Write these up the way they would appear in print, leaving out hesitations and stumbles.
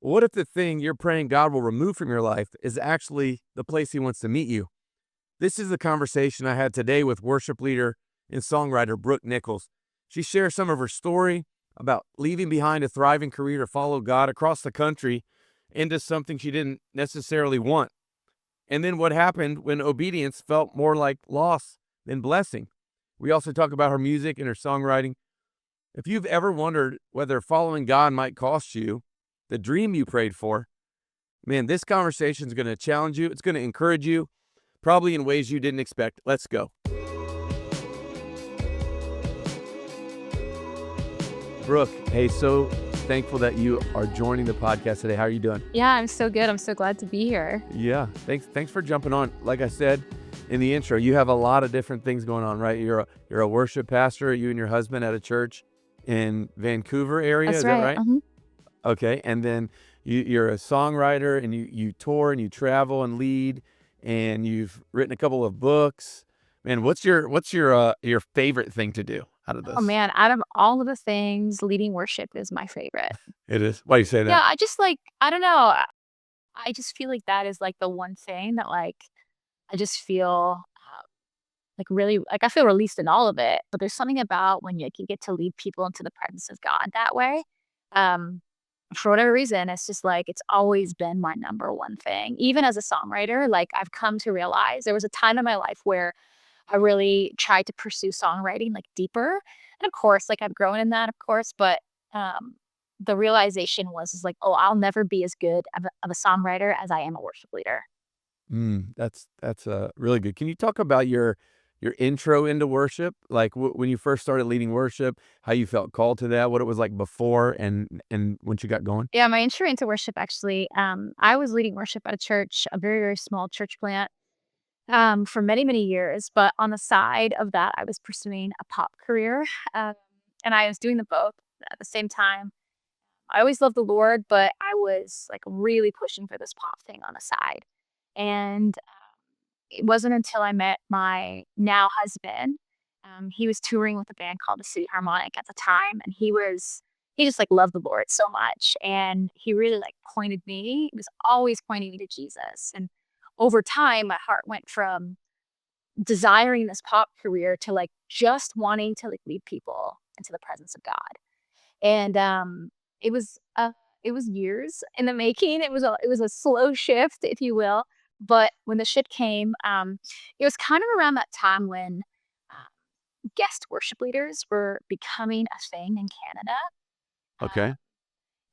What if the thing you're praying God will remove from your life is actually the place He wants to meet you? This is the conversation I had today with worship leader and songwriter Brooke Nicholls. She shares some of her story about leaving behind a thriving career to follow God across the country into something she didn't necessarily want. And then what happened when obedience felt more like loss than blessing. We also talk about her music and her songwriting. If you've ever wondered whether following God might cost you the dream you prayed for, man, this conversation is going to challenge you. It's going to encourage you, probably in ways you didn't expect. Let's go. Brooke, hey, so thankful that you are joining the podcast today. How are you doing? Yeah, I'm so good. I'm so glad to be here. Yeah, thanks for jumping on. Like I said in the intro, you have a lot of different things going on, right? You're a worship pastor, you and your husband at a church in Vancouver area, That's is that right. right? Okay, and then you're a songwriter and you tour and you travel and lead and you've written a couple of books. Man, what's your favorite thing to do out of Oh this? man, out of all of the things, leading worship is my favorite. It is. Why do you say Yeah, that? I just like, I don't know. I just feel like that is like the one thing that like I just feel like really like I feel released in all of it. But there's something about when you can get to lead people into the presence of God that way. Um, for whatever reason, it's just like it's always been my number one thing. Even as a songwriter, like I've come to realize there was a time in my life where I really tried to pursue songwriting like deeper. And of course, like I've grown in that, of course, but um the realization was is like, oh, I'll never be as good of a songwriter as I am a worship leader. That's really good. Can you talk about your intro into worship? Like when you first started leading worship, how you felt called to that, what it was like before and once you got going? Yeah, my entry into worship actually, I was leading worship at a church, a very, very small church plant, for many, many years. But on the side of that, I was pursuing a pop career. Um, and I was doing them both at the same time. I always loved the Lord, but I was, like, really pushing for this pop thing on the side, and, it wasn't until I met my now husband, he was touring with a band called the City Harmonic at the time, and he just, like, loved the Lord so much, and he really, like, he was always pointing me to Jesus, and over time, my heart went from desiring this pop career to, like, just wanting to, like, lead people into the presence of God. And, it was, uh, it was years in the making. It was a slow shift, if you will, but when the shift came, it was kind of around that time when, guest worship leaders were becoming a thing in Canada, Okay.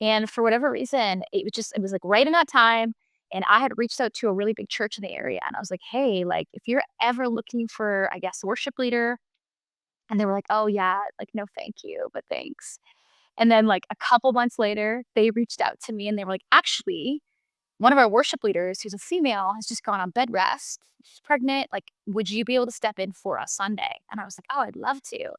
and for whatever reason, it was, like, right in that time, and I had reached out to a really big church in the area, and I was like, "Hey, like, if you're ever looking for, I guess, a worship leader," and they were like, "Oh, yeah, like, no, thank you, but thanks." And then, like, a couple months later, they reached out to me and they were like, "Actually, one of our worship leaders, who's a female, has just gone on bed rest. She's pregnant. Like, would you be able to step in for us Sunday?" And I was like, "Oh, I'd love to."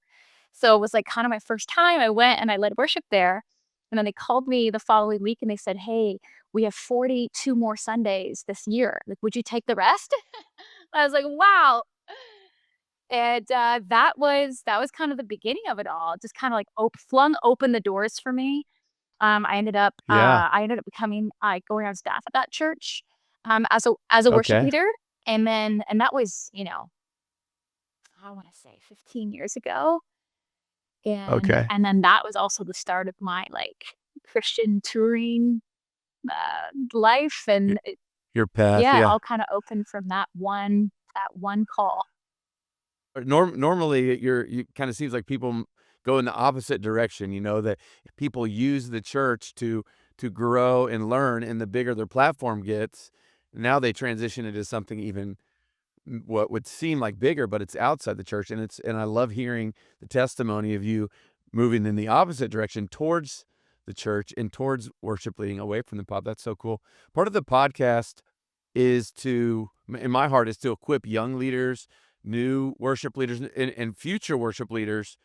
So it was, like, kind of my first time. I went and I led worship there, and then they called me the following week and they said, "Hey, we have 42 more Sundays this year. Like, would you take the rest?" I was like, "Wow." And, that was kind of the beginning of it all. Just kinda, like, flung open the doors for me. Yeah. I ended up becoming, going on staff at that church, as a worship Okay. leader, and that was, I wanna say 15 years ago, Okay. and then that was also the start of my, like, Christian touring, life, Y- and it Your path, yeah, it yeah. all kinda opened from that one call. Normally you kind of seems like people go in the opposite direction, that people use the church to grow and learn, and the bigger their platform gets, now they transition into something even what would seem like bigger, but it's outside the church. And I love hearing the testimony of you moving in the opposite direction towards the church and towards worship leading away from the pop. That's so cool. Part of the podcast is in my heart, is to equip young leaders, new worship leaders, and future worship leaders.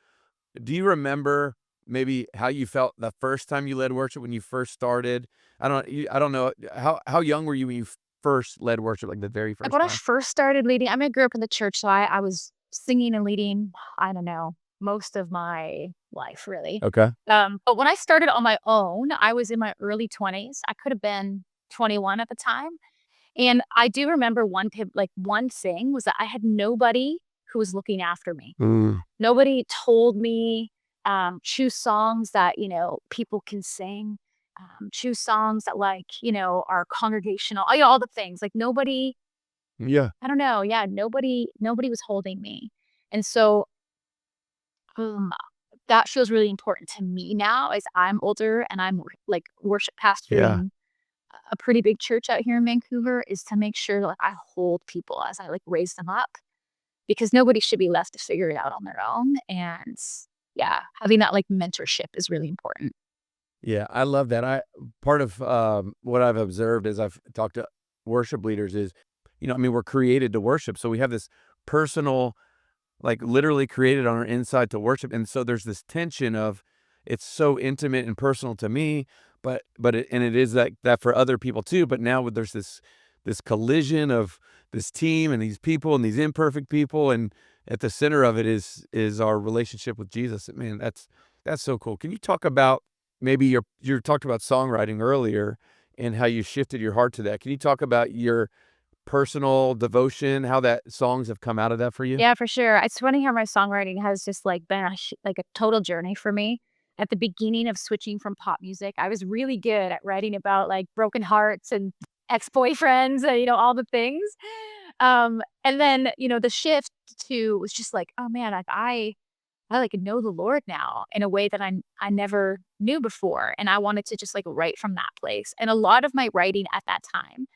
Do you remember maybe how you felt the first time you led worship when you first started? I don't know. How young were you when you first led worship, like the very Like, first when I time? first started leading, I grew up in the church, so I was singing and leading, I don't know, most of my life, really. Okay. But when I started on my own, I was in my early 20s. I could have been 21 at the time. And I do remember one thing was that I had nobody who was looking after me. Mm, Nobody told me, choose songs that, people can sing, choose songs that are congregational, all the things. Like nobody, yeah, I don't know. Yeah, nobody was holding me. And so um, that feels really important to me now as I'm older and I'm like worship yeah. pastoring a pretty big church out here in Vancouver is to make sure that I hold people as I raise them up because nobody should be left to figure it out on their own. And yeah, having that mentorship is really important. Yeah, I love that. I part of what I've observed as I've talked to worship leaders is, I mean, we're created to worship, so we have this personal, like literally created on our inside to worship, and so there's this tension of it's so intimate and personal to me, but it is that for other people too. But now there's this collision of this team and these people and these imperfect people, and at the center of it is our relationship with Jesus. Man, that's so cool. Can you talk about maybe you talked about songwriting earlier and how you shifted your heart to that? Can you talk about your personal devotion, how that songs have come out of that for you? Yeah, for sure. It's funny how my songwriting has just been a total journey for me. At the beginning of switching from pop music, I was really good at writing about broken hearts and ex-boyfriends and all the things. And then, the shift to was just oh man, I know the Lord now in a way that I never knew before. And I wanted to just write from that place. And a lot of my writing at that time,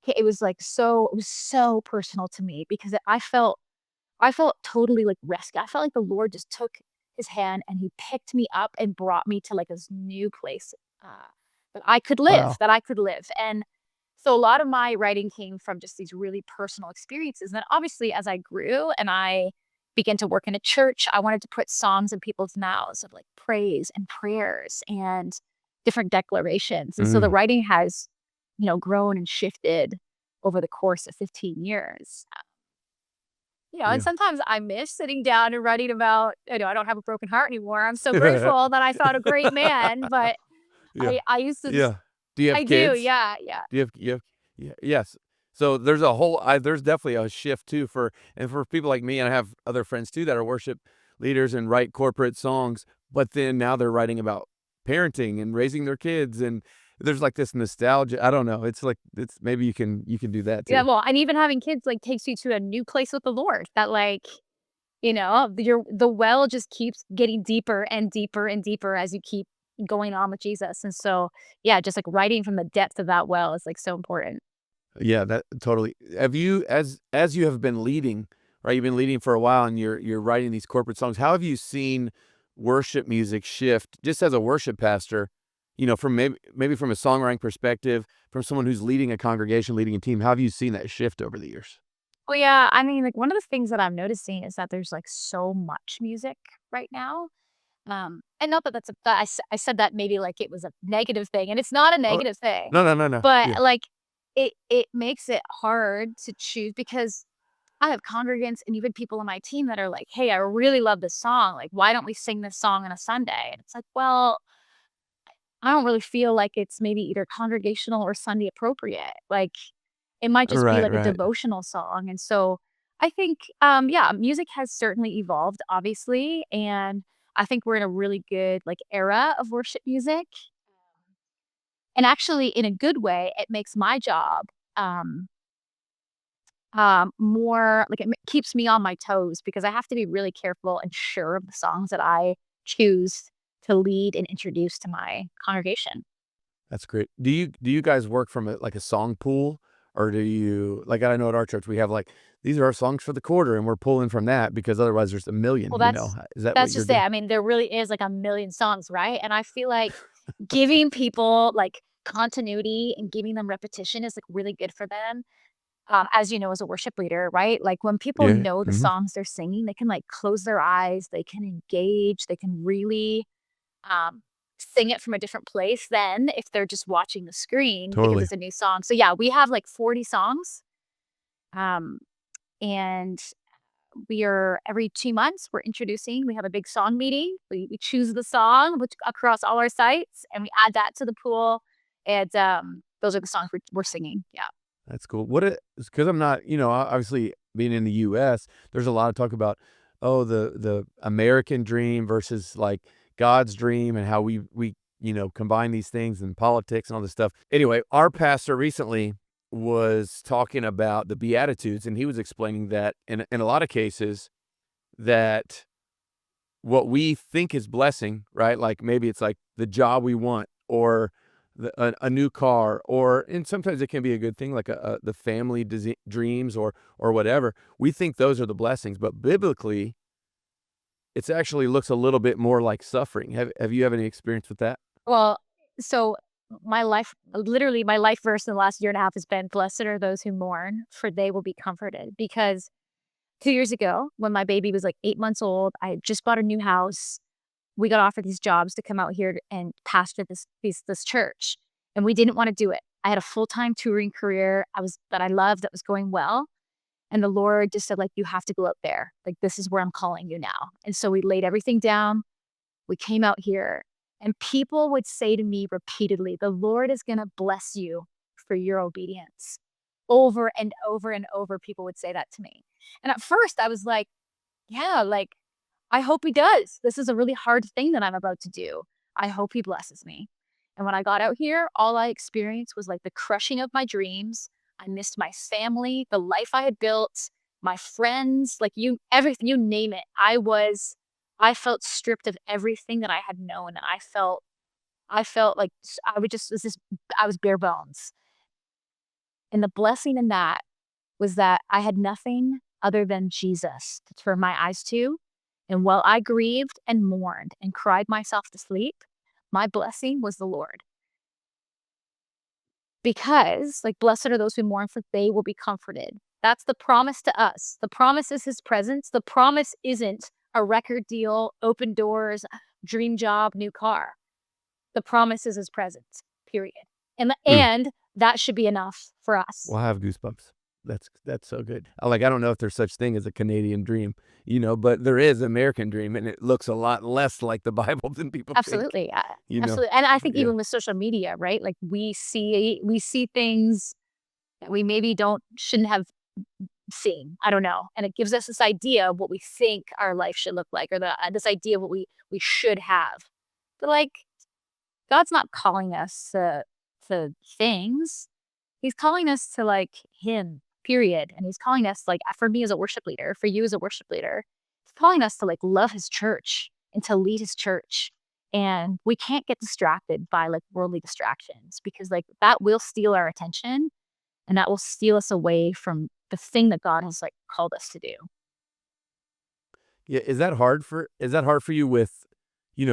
it was so personal to me because I felt totally rescued. I felt like the Lord just took his hand and he picked me up and brought me to this new place uh, Wow. that I could live. And so a lot of my writing came from just these really personal experiences. And then obviously as I grew and I began to work in a church, I wanted to put songs in people's mouths of praise and prayers and different declarations. And so the Mm, writing has, grown and shifted over the course of 15 years. And yeah. sometimes I miss sitting down and writing about, I don't have a broken heart anymore. I'm so grateful that I found a great man, but Yeah. I used to just Yeah. Do you I have do, kids? yeah, yeah. You have yeah, yes. So there's definitely a shift too for people like me, and I have other friends too that are worship leaders and write corporate songs, but then now they're writing about parenting and raising their kids, and there's this nostalgia. I don't know. It's maybe you can do that Yeah, too. well, and even having kids, takes you to a new place with the Lord that, the well just keeps getting deeper and deeper and deeper as you keep going on with Jesus, and so, yeah, just, writing from the depth of that well is, so important. Yeah, that totally. Have you as you have been leading, right? You've been leading for a while and you're writing these corporate songs. How have you seen worship music shift just as a worship pastor, from maybe from a songwriting perspective, from someone who's leading a congregation, leading a team, how have you seen that shift over the years? Well, yeah, I mean, one of the things that I'm noticing is that there's, so much music right now. And not that that's a that I said that maybe like it was a negative thing, and it's not a Oh, negative thing, no, no, no, no. but, Yeah. it makes it hard to choose because I have congregants and even people on my team that are like, "Hey, I really love this song, why don't we sing this song on a Sunday?" And it's well, I don't really feel like it's maybe either congregational or Sunday appropriate, it might just be Right, like a right. devotional song, and so I think, yeah, music has certainly evolved, obviously, and I think we're in a really good, era of worship music, and actually, in a good way, it makes my job, um, more it keeps me on my toes because I have to be really careful and sure of the songs that I choose to lead and introduce to my congregation. That's great. Do you guys work from a song pool, or do you like I know at our church we have these are our songs for the quarter and we're pulling from that because otherwise there's a Well, million. Is that what that's you're just it. doing? I mean, there really is a million songs, right? And I feel like giving people continuity and giving them repetition is really good for them. As you know, as a worship leader, right? When people Yeah. know the Mhm. songs they're singing, they can close their eyes, they can engage, they can really um, sing it from a different place than if they're just watching the screen because Totally. it's a new song. So yeah, we have 40 songs. Um, and we are every 2 months, we have a big song meeting. We choose the song across all our sites and we add that to the pool. And those are the songs we're singing. Yeah. That's cool. What it because I'm not, obviously being in the US, there's a lot of talk about, oh, the American dream versus like God's dream and how we, combine these things and politics and all this stuff. Anyway, our pastor recently was talking about the Beatitudes, and he was explaining that in a lot of cases that what we think is blessing, right? Like maybe it's like the job we want or a new car, or and sometimes it can be a good thing, like the family dreams or whatever. We think those are the blessings, but biblically, it's actually looks a little bit more like suffering. Have you have any experience with that? Well, so literally my life verse in the last year and a half has been, blessed are those who mourn, for they will be comforted. Because 2 years ago, when my baby was like 8 months old, I had just bought a new house. We got offered these jobs to come out here and pastor this church, and we didn't want to do it. I had a full-time touring career that I loved, that was going well, and the Lord just said, like, you have to go out there. Like, this is where I'm calling you now. And so we laid everything down. We came out here, and people would say to me repeatedly, the Lord is going to bless you for your obedience. Over and over and over, people would say that to me. And at first I was like, yeah, like, I hope he does. This is a really hard thing that I'm about to do. I hope he blesses me. And when I got out here, all I experienced was like the crushing of my dreams. I missed my family, the life I had built, my friends, like everything, you name it. I felt stripped of everything that I had known. I felt like I would just, I was bare bones. And the blessing in that was that I had nothing other than Jesus to turn my eyes to. And while I grieved and mourned and cried myself to sleep, my blessing was the Lord. Because, like, blessed are those who mourn, for they will be comforted. That's the promise to us. The promise is his presence. The promise isn't a record deal, open doors, dream job, new car. The promise is his presence, period. Mm. And that should be enough for us. Well, I have goosebumps. That's so good. I don't know if there's such thing as a Canadian dream, but there is American dream, and it looks a lot less like the Bible than people think. Absolutely, You know? absolutely, and I think Yeah. even with social media, right? Like, we see things that we maybe shouldn't have seen. I don't know, and it gives us this idea of what we think our life should look like, or this idea of what we should have. But, like, God's not calling us to things. He's calling us to, like, him, period, and he's calling us, like, for me as a worship leader, for you as a worship leader, he's calling us to, like, love his church and to lead his church, and we can't get distracted by, like, worldly distractions, because, like, that will steal our attention, and that will steal us away from the thing that God has, like, called us to do. Yeah, is that hard for you with,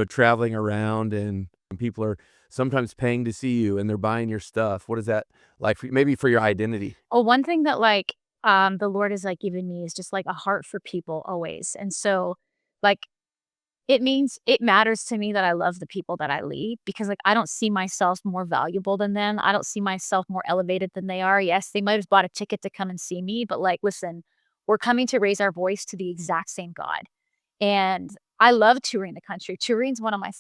traveling around and people are sometimes paying to see you and they're buying your stuff? What is that like for maybe for your identity? Oh, one thing that, like, the Lord has, like, given me is just, like, a heart for people always, and so, like, it matters to me that I love the people that I lead, because, like, I don't see myself more valuable than them. I don't see myself more elevated than they are. Yes, they might have bought a ticket to come and see me, but, like, listen, we're coming to raise our voice to the exact same God. And I love touring the country. Touring's one of my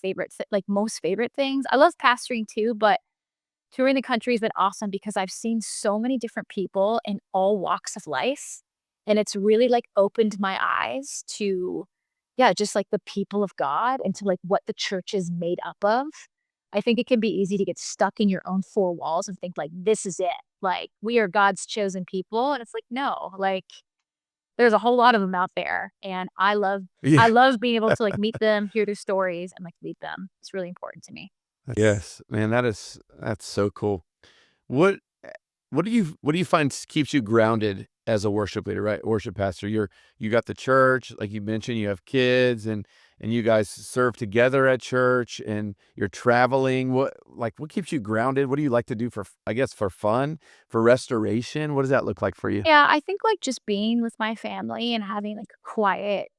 most favorite things. I love pastoring too, but touring the country has been awesome because I've seen so many different people in all walks of life, and it's really, like, opened my eyes to, yeah, just, like, the people of God and to, like, what the church is made up of. I think it can be easy to get stuck in your own 4 walls and think, like, "This is it. Like, we are God's chosen people," and it's like, "No, like, there's a whole lot of them out there," and I Yeah. love being able to, like, meet them, hear their stories, and, like, lead them. It's really important to me. Yes, man, that's so cool. What what do you find keeps you grounded as a worship leader, right? Worship pastor. You got the church, like you mentioned, you have kids and you guys serve together at church and you're traveling. What keeps you grounded? What do you like to do for I guess for fun, for restoration? What does that look like for you? Yeah, I think, like, just being with my family and having, like, a quiet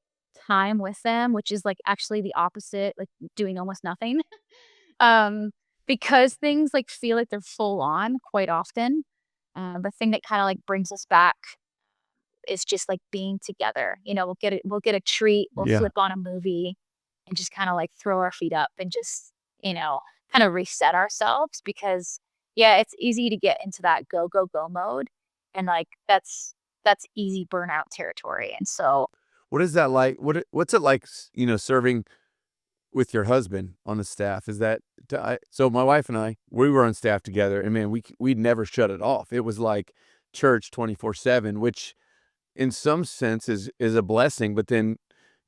time with them, which is, like, actually the opposite, like, doing almost nothing. Because things, like, feel like they're full on quite often. The thing that kinda, like, brings us back is just like being together. We'll get a treat, we'll Yeah. flip on a movie and just kind of like throw our feet up and just, you know, kind of reset ourselves because yeah, it's easy to get into that go go go mode and like that's easy burnout territory. And so What is that like? What's it like, serving with your husband on the staff? Is that so my wife and we were on staff together, and man, we'd never shut it off. It was like church 24/7, which in some sense is a blessing, but then,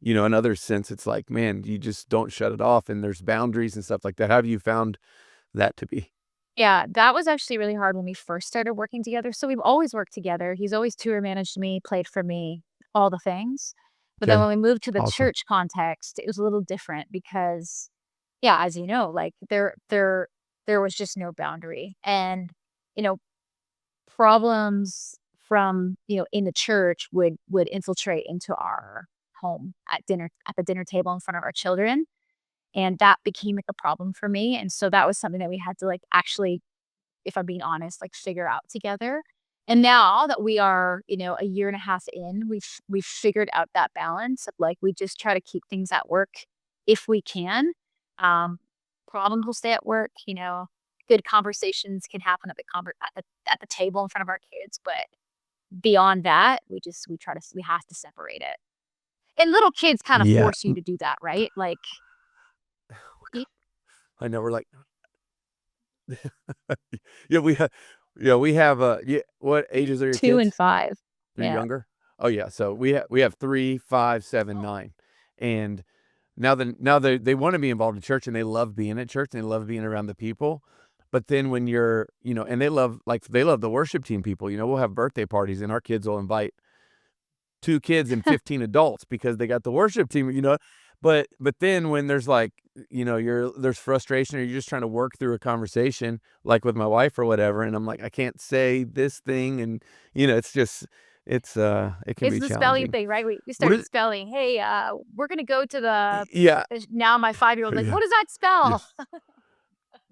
in other sense, it's like, man, you just don't shut it off, and there's boundaries and stuff like that. How have you found that to be? yeah, that was actually really hard when we first started working together. So we've always worked together. He's always tour managed me, played for me, all the things. But then Okay, when we moved to the awesome. church context, it was a little different because yeah, as you know, like there was just no boundary. And you know, problems from, in the church would infiltrate into our home at the dinner table in front of our children. And that became like a problem for me. And so that was something that we had to like actually, if I'm being honest, like figure out together. And now that we are, a year and a half in, we've figured out that balance of like we just try to keep things at work if we can. Um, Problems will stay at work, good conversations can happen at the table in front of our kids, but beyond that, we have to separate it. And little kids kind of Yeah, force you to do that, right? Like y- I know. We're like, yeah, we have. Yeah. What ages are your 2 and kids? 5. They're Yeah. younger. Oh yeah. So we have 3, 5, 7, 9, and now they want to be involved in church, and they love being at church, and they love being around the people. But then when you're, and they love the worship team people. We'll have birthday parties, and our kids will invite 2 kids and 15 adults because they got the worship team. But then when there's like, there's frustration, or you're just trying to work through a conversation, like with my wife or whatever, and I'm like, I can't say this thing, and it's just it can It's be the spelling challenging. thing, right? We What started is spelling, "Hey, we're gonna go to the" Yeah, now my 5-year-old's like, yeah, "What does that yeah. spell?"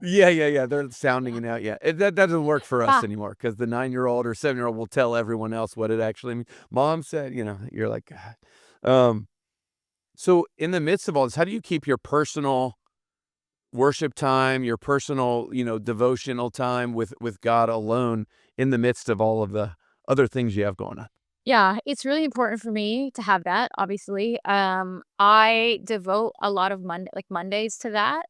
Yeah, yeah, yeah, they're sounding it out, yeah. That doesn't work for us Ah, anymore because the 9-year-old or 7-year-old will tell everyone else what it actually means. Mom said, you're like, "God." Um, so in the midst of all this, how do you keep your personal worship time, your personal, devotional time with God alone in the midst of all of the other things you have going on? yeah, it's really important for me to have that, obviously. I devote a lot of Mondays to that.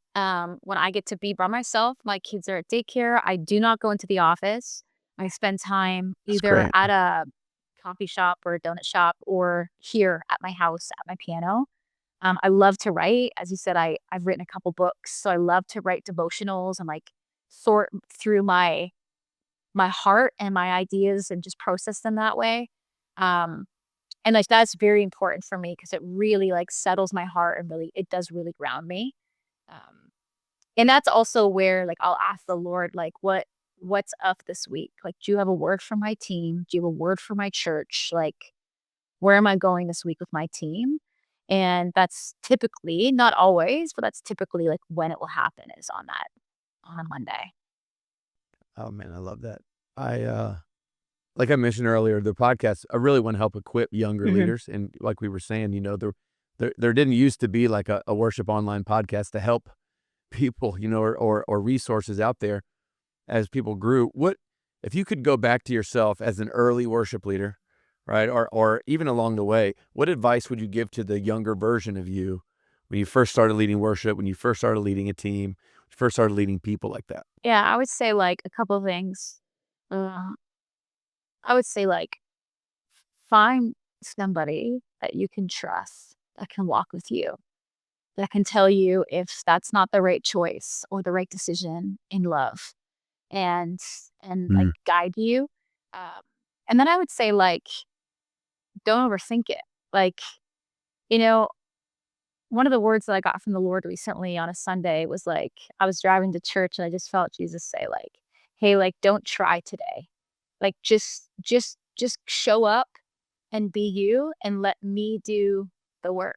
When I get to be by myself, my kids are at daycare. I do not go into the office. I spend time That's either great. at a coffee shop or a donut shop or here at my house at my piano. I love to write. As you said, I've written a couple books, so I love to write devotionals and like sort through my heart and my ideas and just process them that way. Um, and like that's very important for me because it really like settles my heart and really it does really ground me. Um, and that's also where like I'll ask the Lord like what's up this week? Like, do you have a word for my team? Do you have a word for my church? Like, where am I going this week with my team? And that's typically, not always, but that's typically like when it will happen is on a Monday. Oh, man, I love that. I, like I mentioned earlier, the podcast, I really wanna help equip younger Mhm. leaders, and like we were saying, there didn't used to be like a worship online podcast to help people, or resources out there as people grew. What if you could go back to yourself as an early worship leader, right? Or even along the way, what advice would you give to the younger version of you when you first started leading worship, when you first started leading a team, first started leading people like that? Yeah, I would say like a couple of things. Uh, I would say like find somebody that you can trust that can walk with you, that can tell you if that's not the right choice or the right decision in love and like Mm, guide you. Um, and then I would say like don't overthink it. Like, you know, one of the words that I got from the Lord recently on a Sunday was like, I was driving to church and I just felt Jesus say, like, hey, like, don't try today. Like, just show up and be you and let me do the work.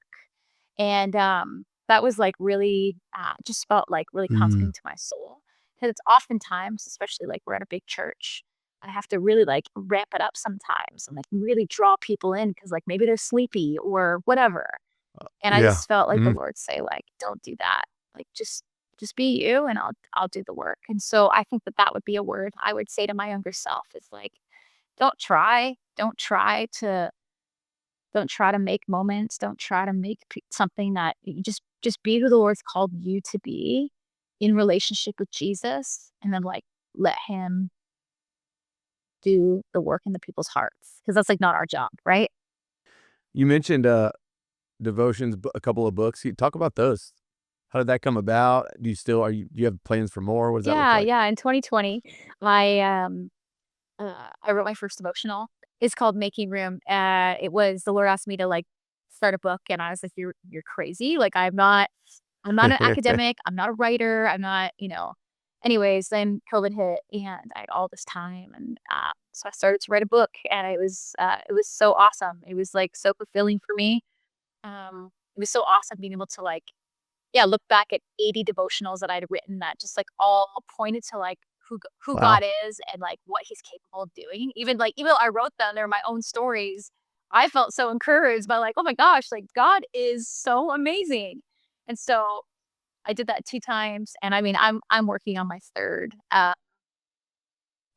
And that was like really, just felt like really mm, comforting to my soul. Because it's oftentimes, especially like we're at a big church, I have to really like ramp it up sometimes and like really draw people in because like maybe they're sleepy or whatever. And I Yeah. just felt like the Mhm. Lord say like, don't do that. Like just be you and I'll do the work. And so I think that that would be a word I would say to my younger self is like, don't try to don't try to make moments. Don't try to make something that you just be who the Lord's called you to be in relationship with Jesus, and then like let Him do the work in the people's hearts because that's like not our job, right? You mentioned, devotions, a couple of books. You talk about those. How did that come about? Do you have plans for more? What does that look Yeah, like? yeah. In 2020, I I wrote my first devotional. It's called Making Room. It was the Lord asked me to like start a book, and I was like, you're crazy. Like I'm not an academic. I'm not a writer. I'm not, you know. Anyways, then COVID hit, and I had all this time, and so I started to write a book, and it was so awesome. It was like so fulfilling for me. It was so awesome being able to like yeah, look back at 80 devotionals that I'd written that just, like, all pointed to, like, who God Wow. is and, like, what he's capable of doing. Even though I wrote them, they're my own stories, I felt so encouraged by, like, "Oh my gosh, like, God is so amazing." And so, I did that 2 times, and I mean, I'm working on my 3rd,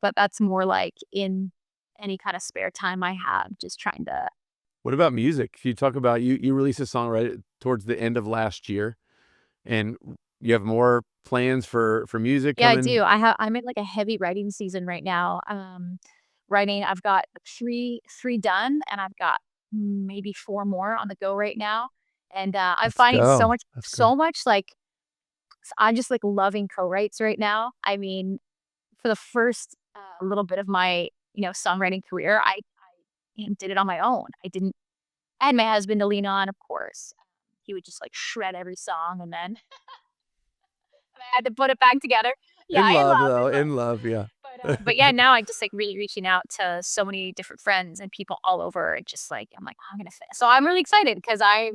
but that's more, like, in any kinda spare time I have, just trying to What about music? Can you talk about you released a song right towards the end of last year, and you have more plans for music Yeah, I do. coming? I'm in, like, a heavy writing season right now, writing I've got 3 done, and I've got maybe 4 more on the go right now, and, I'm Let's finding go. That's great. so much, like I'm just, like, loving co-writes right now. I mean, for the first, little bit of my, you know, songwriting career, I did it on my own. I had my husband to lean on, of course. He would just, like, shred every song, and then I had to put it back together. Yeah, In love, though, in love. in love, yeah. But yeah, now I just like really reaching out to so many different friends and people all over. And just like I'm like, "Oh, I'm gonna fit. So I'm really excited because I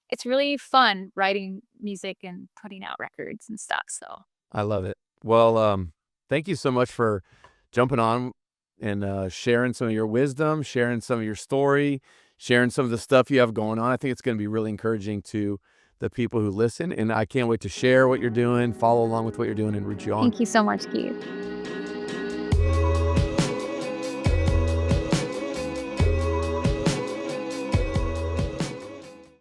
it's really fun writing music and putting out records and stuff. So I love it. Well, thank you so much for jumping on and, sharing some of your wisdom, sharing some of your story, sharing some of the stuff you have going on. I think it's gonna be really encouraging to the people who listen, and I can't wait to share what you're doing, follow along with what you're doing, and root you on. thank you so much, Keith.